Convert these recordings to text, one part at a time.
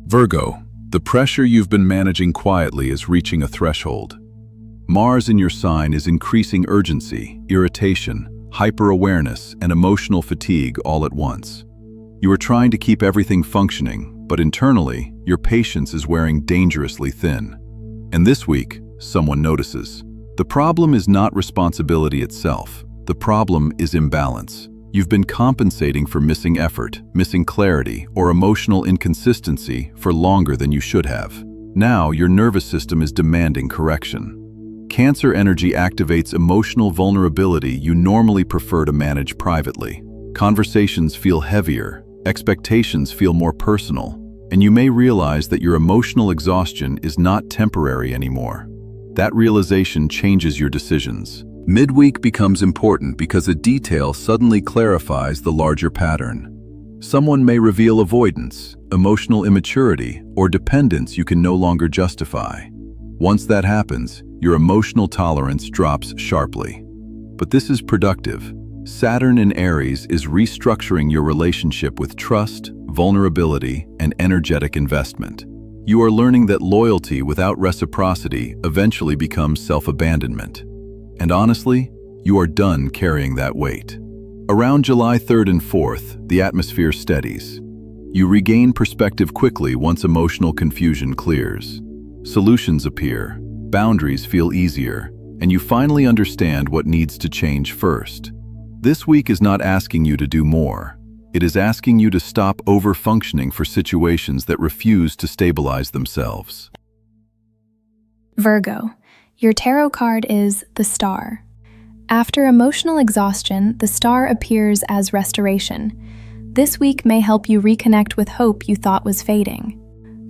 Virgo, the pressure you've been managing quietly is reaching a threshold. Mars in your sign is increasing urgency, irritation, hyper-awareness, and emotional fatigue all at once. You are trying to keep everything functioning, but internally, your patience is wearing dangerously thin. And this week, someone notices. The problem is not responsibility itself. The problem is imbalance. You've been compensating for missing effort, missing clarity, or emotional inconsistency for longer than you should have. Now, your nervous system is demanding correction. Cancer energy activates emotional vulnerability you normally prefer to manage privately. Conversations feel heavier, expectations feel more personal, and you may realize that your emotional exhaustion is not temporary anymore. That realization changes your decisions. Midweek becomes important because a detail suddenly clarifies the larger pattern. Someone may reveal avoidance, emotional immaturity, or dependence you can no longer justify. Once that happens, your emotional tolerance drops sharply. But this is productive. Saturn in Aries is restructuring your relationship with trust, vulnerability, and energetic investment. You are learning that loyalty without reciprocity eventually becomes self-abandonment. And honestly, you are done carrying that weight. Around July 3rd and 4th, the atmosphere steadies. You regain perspective quickly once emotional confusion clears. Solutions appear, boundaries feel easier, and you finally understand what needs to change first. This week is not asking you to do more. It is asking you to stop overfunctioning for situations that refuse to stabilize themselves. Virgo, your tarot card is the Star. After emotional exhaustion, the Star appears as restoration. This week may help you reconnect with hope you thought was fading.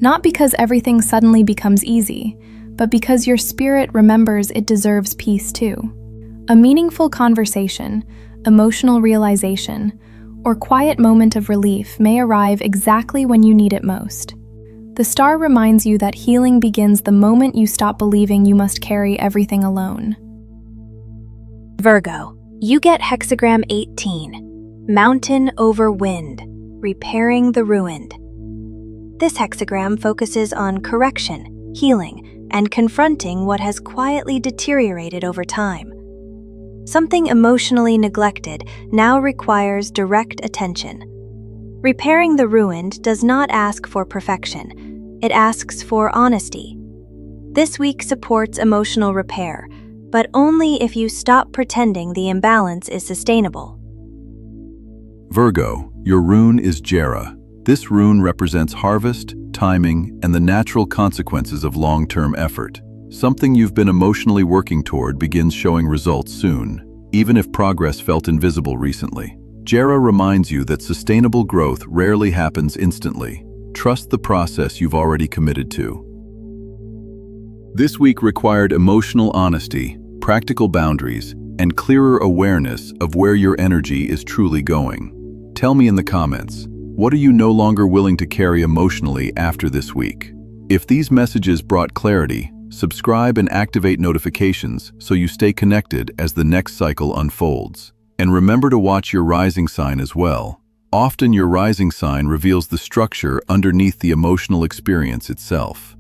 Not because everything suddenly becomes easy, but because your spirit remembers it deserves peace too. A meaningful conversation, emotional realization, or quiet moment of relief may arrive exactly when you need it most. The Star reminds you that healing begins the moment you stop believing you must carry everything alone. Virgo, you get hexagram 18, Mountain over Wind, Repairing the Ruined. This hexagram focuses on correction, healing, and confronting what has quietly deteriorated over time. Something emotionally neglected now requires direct attention. Repairing the ruined does not ask for perfection. It asks for honesty. This week supports emotional repair, but only if you stop pretending the imbalance is sustainable. Virgo, your rune is Jera. This rune represents harvest, timing, and the natural consequences of long-term effort. Something you've been emotionally working toward begins showing results soon, even if progress felt invisible recently. Jera reminds you that sustainable growth rarely happens instantly. Trust the process you've already committed to. This week required emotional honesty, practical boundaries, and clearer awareness of where your energy is truly going. Tell me in the comments, what are you no longer willing to carry emotionally after this week? If these messages brought clarity, subscribe and activate notifications so you stay connected as the next cycle unfolds. And remember to watch your rising sign as well. Often your rising sign reveals the structure underneath the emotional experience itself.